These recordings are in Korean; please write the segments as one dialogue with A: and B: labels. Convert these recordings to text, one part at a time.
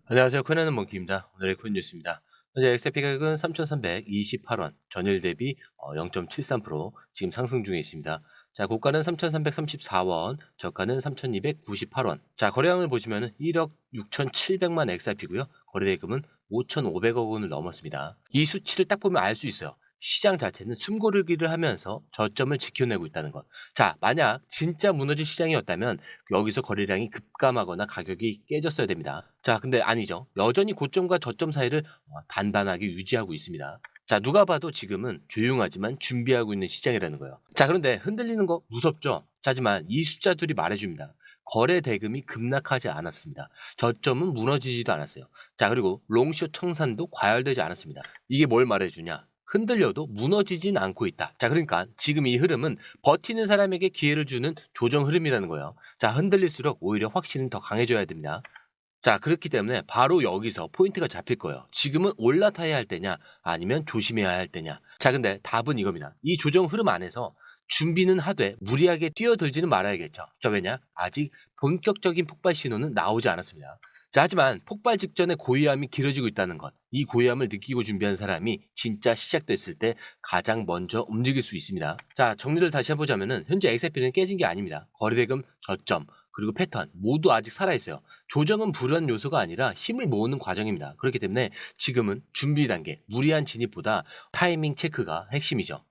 A: 안녕하세요. 코인하는 몽키입니다. 오늘의 코인 뉴스입니다. 현재 XRP 가격은 3,328원, 전일 대비 0.73% 지금 상승 중에 있습니다. 자, 고가는 3,334원, 저가는 3,298원. 자, 거래량을 보시면 1억 6,700만 XRP고요. 거래대금은 5,500억 원을 넘었습니다. 이 수치를 딱 보면 알 수 있어요. 시장 자체는 숨고르기를 하면서 저점을 지켜내고 있다는 것. 자, 만약 진짜 무너질 시장이었다면 여기서 거래량이 급감하거나 가격이 깨졌어야 됩니다. 자, 근데 아니죠. 여전히 고점과 저점 사이를 단단하게 유지하고 있습니다. 자, 누가 봐도 지금은 조용하지만 준비하고 있는 시장이라는 거예요. 자, 그런데 흔들리는 거 무섭죠? 하지만 이 숫자들이 말해줍니다. 거래 대금이 급락하지 않았습니다. 저점은 무너지지도 않았어요. 자, 그리고 롱숏 청산도 과열되지 않았습니다. 이게 뭘 말해주냐? 흔들려도 무너지진 않고 있다. 자, 그러니까 지금 이 흐름은 버티는 사람에게 기회를 주는 조정 흐름이라는 거예요. 자, 흔들릴수록 오히려 확신은 더 강해져야 됩니다. 자, 그렇기 때문에 바로 여기서 포인트가 잡힐 거예요. 지금은 올라타야 할 때냐, 아니면 조심해야 할 때냐. 자, 근데 답은 이겁니다. 이 조정 흐름 안에서 준비는 하되 무리하게 뛰어들지는 말아야겠죠. 저 왜냐? 아직 본격적인 폭발 신호는 나오지 않았습니다. 자, 하지만 폭발 직전에 고위험이 길어지고 있다는 것. 이 고위험을 느끼고 준비한 사람이 진짜 시작됐을 때 가장 먼저 움직일 수 있습니다. 자, 정리를 다시 해보자면은 현재 XRP는 깨진 게 아닙니다. 거래대금 저점, 그리고 패턴 모두 아직 살아있어요. 조정은 불안 요소가 아니라 힘을 모으는 과정입니다. 그렇기 때문에 지금은 준비 단계, 무리한 진입보다 타이밍 체크가 핵심이죠.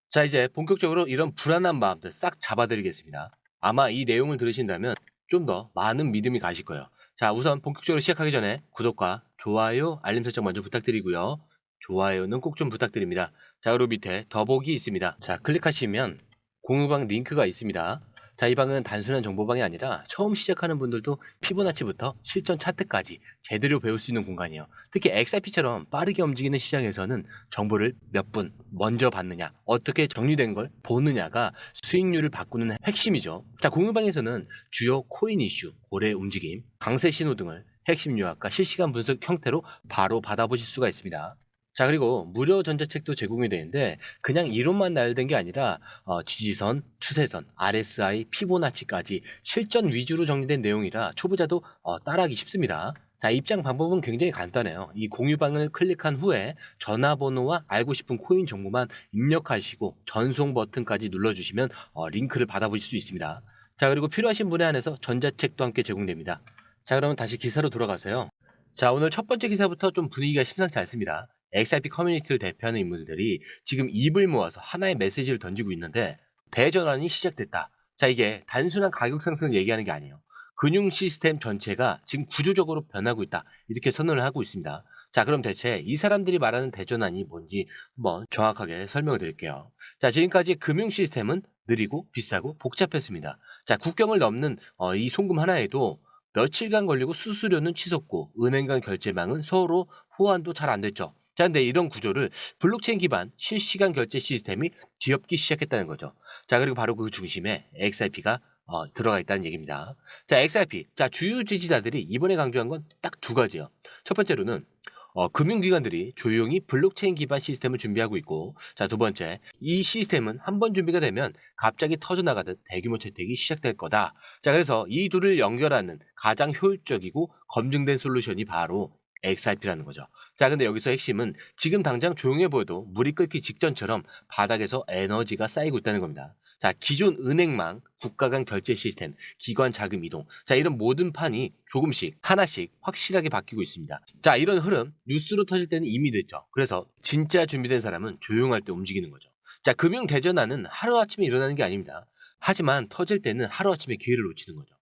A: 자, 이제 본격적으로 이런 불안한 마음들 싹 잡아드리겠습니다. 아마 이 내용을 들으신다면 좀 더 많은 믿음이 가실 거예요. 자, 우선 본격적으로 시작하기 전에 구독과 좋아요, 알림 설정 먼저 부탁드리고요. 좋아요는 꼭 좀 부탁드립니다. 자, 그리고 밑에 더보기 있습니다. 자, 클릭하시면 공유방 링크가 있습니다. 자, 이 방은 단순한 정보방이 아니라 처음 시작하는 분들도 피보나치부터 실전 차트까지 제대로 배울 수 있는 공간이에요. 특히 XRP처럼 빠르게 움직이는 시장에서는 정보를 몇 분 먼저 받느냐, 어떻게 정리된 걸 보느냐가 수익률을 바꾸는 핵심이죠. 자, 공유방에서는 주요 코인 이슈, 거래 움직임, 강세 신호 등을 핵심 요약과 실시간 분석 형태로 바로 받아보실 수가 있습니다. 자, 그리고 무료 전자책도 제공이 되는데 그냥 이론만 나열된 게 아니라 지지선, 추세선, RSI, 피보나치까지 실전 위주로 정리된 내용이라 초보자도 따라하기 쉽습니다. 자, 입장 방법은 굉장히 간단해요. 이 공유방을 클릭한 후에 전화번호와 알고 싶은 코인 정보만 입력하시고 전송 버튼까지 눌러주시면 링크를 받아보실 수 있습니다. 자, 그리고 필요하신 분에 한해서 전자책도 함께 제공됩니다. 자, 그러면 다시 기사로 돌아가세요. 자, 오늘 첫 번째 기사부터 좀 분위기가 심상치 않습니다. XRP 커뮤니티를 대표하는 인물들이 지금 입을 모아서 하나의 메시지를 던지고 있는데 대전환이 시작됐다. 자, 이게 단순한 가격 상승을 얘기하는 게 아니에요. 금융 시스템 전체가 지금 구조적으로 변하고 있다. 이렇게 선언을 하고 있습니다. 자, 그럼 대체 이 사람들이 말하는 대전환이 뭔지 한번 정확하게 설명을 드릴게요. 자, 지금까지 금융 시스템은 느리고 비싸고 복잡했습니다. 자, 국경을 넘는 이 송금 하나에도 며칠간 걸리고 수수료는 치솟고 은행 간 결제망은 서로 호환도 잘 안 됐죠. 자, 근데 이런 구조를 블록체인 기반 실시간 결제 시스템이 뒤엎기 시작했다는 거죠. 자, 그리고 바로 그 중심에 XRP가 들어가 있다는 얘기입니다. 자, XRP. 자, 주요 지지자들이 이번에 강조한 건 딱 두 가지예요. 첫 번째로는 금융기관들이 조용히 블록체인 기반 시스템을 준비하고 있고, 자, 두 번째, 이 시스템은 한번 준비가 되면 갑자기 터져나가듯 대규모 채택이 시작될 거다. 자, 그래서 이 둘을 연결하는 가장 효율적이고 검증된 솔루션이 바로 XRP라는 거죠. 자, 근데 여기서 핵심은 지금 당장 조용해 보여도 물이 끓기 직전처럼 바닥에서 에너지가 쌓이고 있다는 겁니다. 자, 기존 은행망, 국가 간 결제 시스템, 기관 자금 이동. 자, 이런 모든 판이 조금씩 하나씩 확실하게 바뀌고 있습니다. 자, 이런 흐름 뉴스로 터질 때는 이미 됐죠. 그래서 진짜 준비된 사람은 조용할 때 움직이는 거죠. 자, 금융 대전환은 하루아침에 일어나는 게 아닙니다. 하지만 터질 때는 하루아침에 기회를 놓치는 거죠.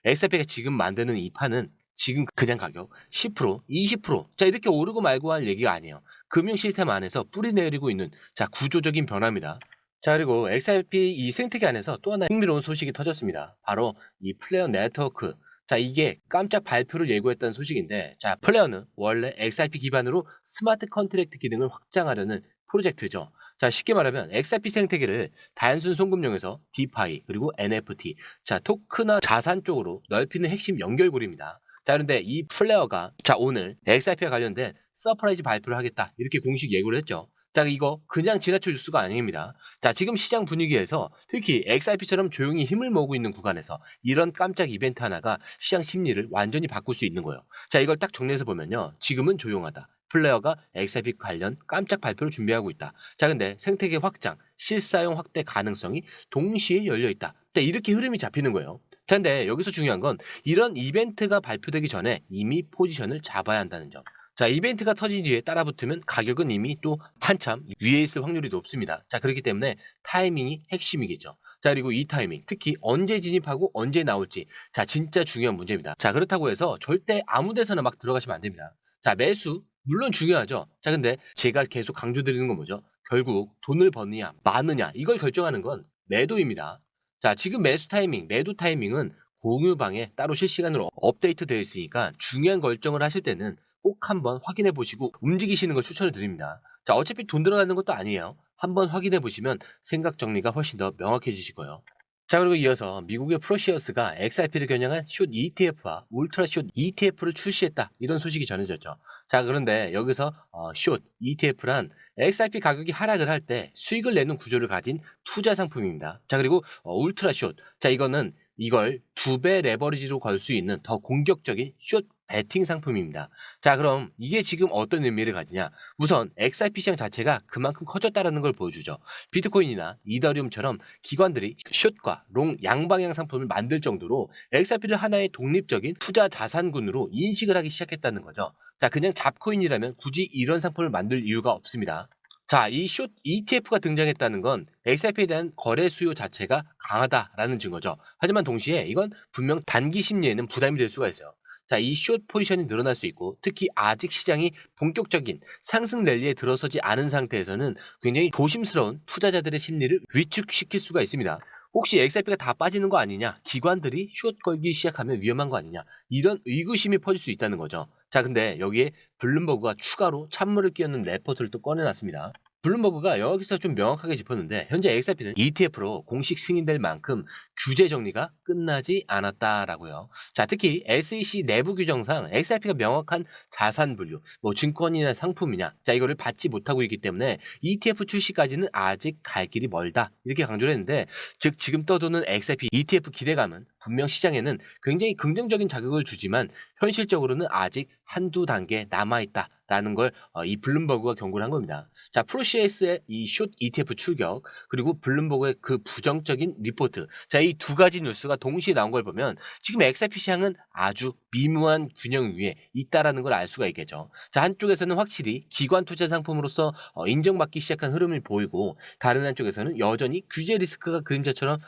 A: XRP가 지금 만드는 이 판은 지금 그냥 가격 10%, 20%, 자, 이렇게 오르고 말고 할 얘기가 아니에요. 금융 시스템 안에서 뿌리 내리고 있는 자, 구조적인 변화입니다. 자, 그리고 XRP 이 생태계 안에서 또 하나 흥미로운 소식이 터졌습니다. 바로 이 플레어 네트워크. 자, 이게 깜짝 발표를 예고했다는 소식인데, 자, 플레어는 원래 XRP 기반으로 스마트 컨트랙트 기능을 확장하려는 프로젝트죠. 자, 쉽게 말하면 XRP 생태계를 단순 송금용에서 디파이 그리고 NFT, 자, 토크나 자산 쪽으로 넓히는 핵심 연결고리입니다. 자, 그런데 이 플레어가 자, 오늘 XRP와 관련된 서프라이즈 발표를 하겠다 이렇게 공식 예고를 했죠. 자, 이거 그냥 지나칠 뉴스가 아닙니다. 자, 지금 시장 분위기에서 특히 XRP처럼 조용히 힘을 모으고 있는 구간에서 이런 깜짝 이벤트 하나가 시장 심리를 완전히 바꿀 수 있는 거예요. 자, 이걸 딱 정리해서 보면요. 지금은 조용하다. 플레이어가 XRP 관련 깜짝 발표를 준비하고 있다. 자, 근데 생태계 확장, 실사용 확대 가능성이 동시에 열려 있다. 자, 이렇게 흐름이 잡히는 거예요. 자, 근데 여기서 중요한 건 이런 이벤트가 발표되기 전에 이미 포지션을 잡아야 한다는 점. 자, 이벤트가 터진 뒤에 따라붙으면 가격은 이미 또 한참 위에 있을 확률이 높습니다. 자, 그렇기 때문에 타이밍이 핵심이겠죠. 자, 그리고 이 타이밍, 특히 언제 진입하고 언제 나올지, 자, 진짜 중요한 문제입니다. 자, 그렇다고 해서 절대 아무 데서나 막 들어가시면 안 됩니다. 자, 매수, 물론 중요하죠. 자, 근데 제가 계속 강조드리는 건 뭐죠? 결국 돈을 버느냐, 마느냐, 이걸 결정하는 건 매도입니다. 자, 지금 매수 타이밍, 매도 타이밍은 공유방에 따로 실시간으로 업데이트 되어 있으니까 중요한 결정을 하실 때는 꼭 한번 확인해 보시고 움직이시는 걸 추천을 드립니다. 자, 어차피 돈 들어가는 것도 아니에요. 한번 확인해 보시면 생각 정리가 훨씬 더 명확해지실 거예요. 자, 그리고 이어서 미국의 프로시어스가 XRP를 겨냥한 숏 ETF와 울트라 숏 ETF를 출시했다. 이런 소식이 전해졌죠. 자, 그런데 여기서 숏 ETF란 XRP 가격이 하락을 할 때 수익을 내는 구조를 가진 투자 상품입니다. 자, 그리고 울트라 숏. 자, 이거는 이걸 2배 레버리지로 걸 수 있는 더 공격적인 숏 베팅 상품입니다. 자, 그럼 이게 지금 어떤 의미를 가지냐? 우선 XRP 시장 자체가 그만큼 커졌다는 걸 보여주죠. 비트코인이나 이더리움처럼 기관들이 숏과 롱 양방향 상품을 만들 정도로 XRP를 하나의 독립적인 투자 자산군으로 인식을 하기 시작했다는 거죠. 자, 그냥 잡코인이라면 굳이 이런 상품을 만들 이유가 없습니다. 자, 이 숏 ETF가 등장했다는 건 XRP에 대한 거래 수요 자체가 강하다라는 증거죠. 하지만 동시에 이건 분명 단기 심리에는 부담이 될 수가 있어요. 자, 이 숏 포지션이 늘어날 수 있고 특히 아직 시장이 본격적인 상승 랠리에 들어서지 않은 상태에서는 굉장히 조심스러운 투자자들의 심리를 위축시킬 수가 있습니다. 혹시 XRP가 다 빠지는 거 아니냐? 기관들이 숏 걸기 시작하면 위험한 거 아니냐? 이런 의구심이 퍼질 수 있다는 거죠. 자, 근데 여기에 블룸버그가 추가로 찬물을 끼얹는 레포트를 또 꺼내놨습니다. 블룸버그가 여기서 좀 명확하게 짚었는데 현재 XRP는 ETF로 공식 승인될 만큼 규제 정리가 끝나지 않았다라고요. 자, 특히 SEC 내부 규정상 XRP가 명확한 자산 분류, 뭐 증권이나 상품이냐, 자, 이거를 받지 못하고 있기 때문에 ETF 출시까지는 아직 갈 길이 멀다 이렇게 강조를 했는데, 즉 지금 떠도는 XRP ETF 기대감은 분명 시장에는 굉장히 긍정적인 자극을 주지만 현실적으로는 아직 한두 단계 남아있다라는 걸 이 블룸버그가 경고를 한 겁니다. 자, 프로시에스의 이 숏 ETF 출격, 그리고 블룸버그의 그 부정적인 리포트. 자, 이 두 가지 뉴스가 동시에 나온 걸 보면 지금 XRP 시장은 아주 미묘한 균형 위에 있다라는 걸 알 수가 있겠죠. 자, 한쪽에서는 확실히 기관 투자 상품으로서 인정받기 시작한 흐름을 보이고 다른 한쪽에서는 여전히 규제 리스크가 그림자처럼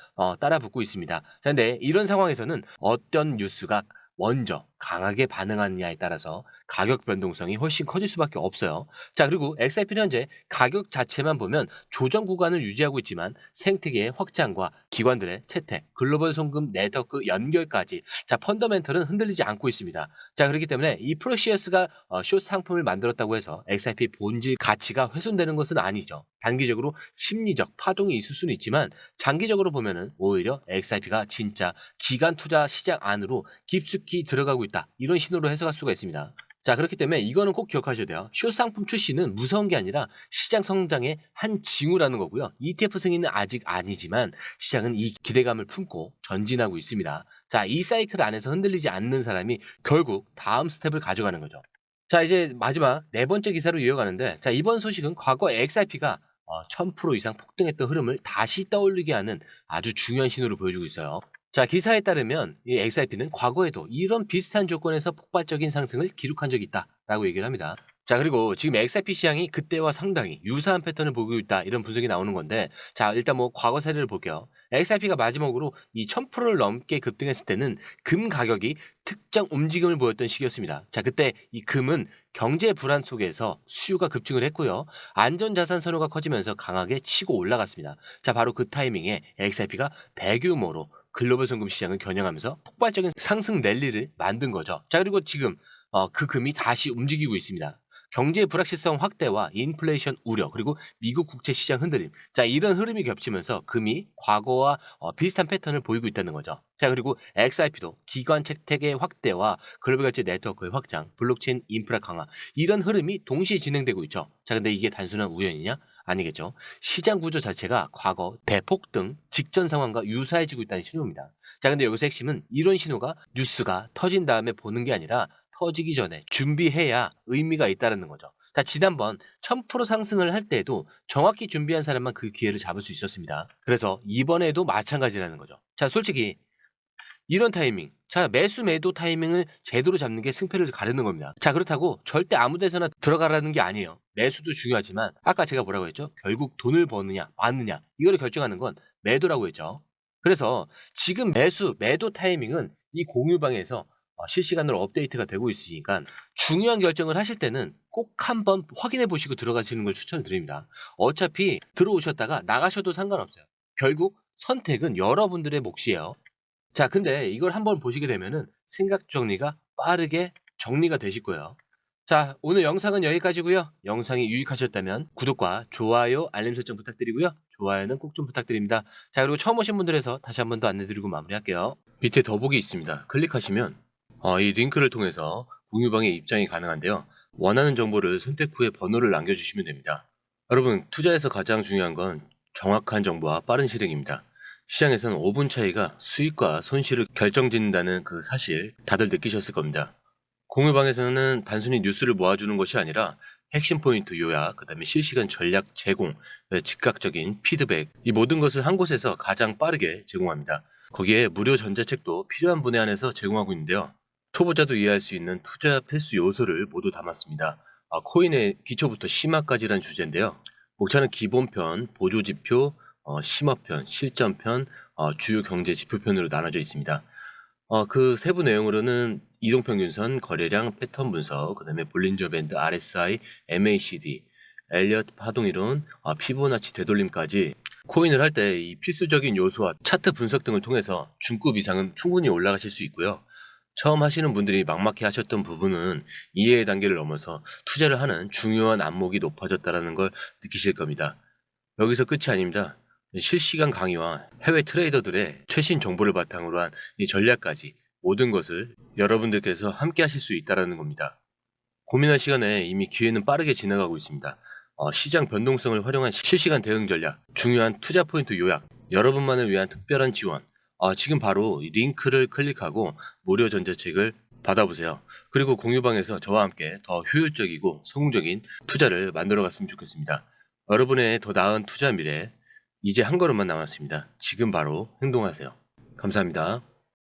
A: 따라붙고 있습니다. 자, 근데 이런 상황에서는 어떤 뉴스가 먼저 강하게 반응하느냐에 따라서 가격 변동성이 훨씬 커질 수밖에 없어요. 자, 그리고 XRP는 현재 가격 자체만 보면 조정 구간을 유지하고 있지만 생태계의 확장과 기관들의 채택, 글로벌 송금 네트워크 연결까지, 자, 펀더멘털은 흔들리지 않고 있습니다. 자, 그렇기 때문에 이 프로시어스가 숏 상품을 만들었다고 해서 XRP 본질 가치가 훼손되는 것은 아니죠. 단기적으로 심리적 파동이 있을 수는 있지만 장기적으로 보면은 오히려 XRP가 진짜 기관 투자 시장 안으로 깊숙이 들어가고 있다, 이런 신호로 해석할 수가 있습니다. 자, 그렇기 때문에 이거는 꼭 기억하셔야 돼요. 숏 상품 출시는 무서운 게 아니라 시장 성장의 한 징후라는 거고요. ETF 승인은 아직 아니지만 시장은 이 기대감을 품고 전진하고 있습니다. 자, 이 사이클 안에서 흔들리지 않는 사람이 결국 다음 스텝을 가져가는 거죠. 자, 이제 마지막 네 번째 기사로 이어가는데, 자, 이번 소식은 과거 XRP가 1000% 이상 폭등했던 흐름을 다시 떠올리게 하는 아주 중요한 신호를 보여주고 있어요. 자, 기사에 따르면 이 XRP는 과거에도 이런 비슷한 조건에서 폭발적인 상승을 기록한 적이 있다라고 얘기를 합니다. 자, 그리고 지금 XRP 시장이 그때와 상당히 유사한 패턴을 보이고 있다, 이런 분석이 나오는 건데, 자, 일단 뭐 과거 사례를 볼게요. XRP가 마지막으로 이 1000%를 넘게 급등했을 때는 금 가격이 특정 움직임을 보였던 시기였습니다. 자, 그때 이 금은 경제 불안 속에서 수요가 급증을 했고요. 안전자산 선호가 커지면서 강하게 치고 올라갔습니다. 자, 바로 그 타이밍에 XRP가 대규모로 글로벌 송금 시장을 겨냥하면서 폭발적인 상승 랠리를 만든 거죠. 자, 그리고 지금 그 금이 다시 움직이고 있습니다. 경제의 불확실성 확대와 인플레이션 우려, 그리고 미국 국채 시장 흔들림. 자, 이런 흐름이 겹치면서 금이 과거와 비슷한 패턴을 보이고 있다는 거죠. 자, 그리고 XRP도 기관 채택의 확대와 글로벌 결제 네트워크의 확장, 블록체인 인프라 강화, 이런 흐름이 동시에 진행되고 있죠. 자, 근데 이게 단순한 우연이냐? 아니겠죠. 시장 구조 자체가 과거 대폭등 직전 상황과 유사해지고 있다는 신호입니다. 자, 근데 여기서 핵심은 이런 신호가 뉴스가 터진 다음에 보는 게 아니라 터지기 전에 준비해야 의미가 있다는 거죠. 자, 지난번 1000% 상승을 할 때에도 정확히 준비한 사람만 그 기회를 잡을 수 있었습니다. 그래서 이번에도 마찬가지라는 거죠. 자, 솔직히 이런 타이밍, 자, 매수 매도 타이밍을 제대로 잡는 게 승패를 가르는 겁니다. 자, 그렇다고 절대 아무 데서나 들어가라는 게 아니에요. 매수도 중요하지만 아까 제가 뭐라고 했죠? 결국 돈을 버느냐 마느냐 이거를 결정하는 건 매도라고 했죠. 그래서 지금 매수 매도 타이밍은 이 공유방에서 실시간으로 업데이트가 되고 있으니까 중요한 결정을 하실 때는 꼭 한번 확인해 보시고 들어가시는 걸 추천드립니다. 어차피 들어오셨다가 나가셔도 상관없어요. 결국 선택은 여러분들의 몫이에요. 자, 근데 이걸 한번 보시게 되면은 생각 정리가 빠르게 정리가 되실 거예요. 자, 오늘 영상은 여기까지고요. 영상이 유익하셨다면 구독과 좋아요, 알림 설정 부탁드리고요. 좋아요는 꼭 좀 부탁드립니다. 자, 그리고 처음 오신 분들에서 다시 한 번 더 안내드리고 마무리할게요. 밑에 더보기 있습니다. 클릭하시면 이 링크를 통해서 공유방에 입장이 가능한데요. 원하는 정보를 선택 후에 번호를 남겨주시면 됩니다. 여러분, 투자에서 가장 중요한 건 정확한 정보와 빠른 실행입니다. 시장에서는 5분 차이가 수익과 손실을 결정짓는다는 그 사실 다들 느끼셨을 겁니다. 공유방에서는 단순히 뉴스를 모아주는 것이 아니라 핵심 포인트 요약, 그 다음에 실시간 전략 제공, 즉각적인 피드백, 이 모든 것을 한 곳에서 가장 빠르게 제공합니다. 거기에 무료 전자책도 필요한 분에 한해서 제공하고 있는데요. 초보자도 이해할 수 있는 투자 필수 요소를 모두 담았습니다. 코인의 기초부터 심화까지란 주제인데요. 목차는 기본편, 보조지표, 심화편, 실전편, 주요 경제 지표편으로 나눠져 있습니다. 그 세부 내용으로는 이동평균선, 거래량, 패턴 분석, 그 다음에 볼린저 밴드, RSI, MACD, 엘리엇 파동이론, 피보나치 되돌림까지 코인을 할 때 이 필수적인 요소와 차트 분석 등을 통해서 중급 이상은 충분히 올라가실 수 있고요. 처음 하시는 분들이 막막해 하셨던 부분은 이해의 단계를 넘어서 투자를 하는 중요한 안목이 높아졌다는 걸 느끼실 겁니다. 여기서 끝이 아닙니다. 실시간 강의와 해외 트레이더들의 최신 정보를 바탕으로 한 이 전략까지 모든 것을 여러분들께서 함께 하실 수 있다는 겁니다. 고민할 시간에 이미 기회는 빠르게 지나가고 있습니다. 시장 변동성을 활용한 실시간 대응 전략, 중요한 투자 포인트 요약, 여러분만을 위한 특별한 지원, 지금 바로 이 링크를 클릭하고 무료 전자책을 받아보세요. 그리고 공유방에서 저와 함께 더 효율적이고 성공적인 투자를 만들어 갔으면 좋겠습니다. 여러분의 더 나은 투자 미래, 이제 한 걸음만 남았습니다. 지금 바로 행동하세요. 감사합니다.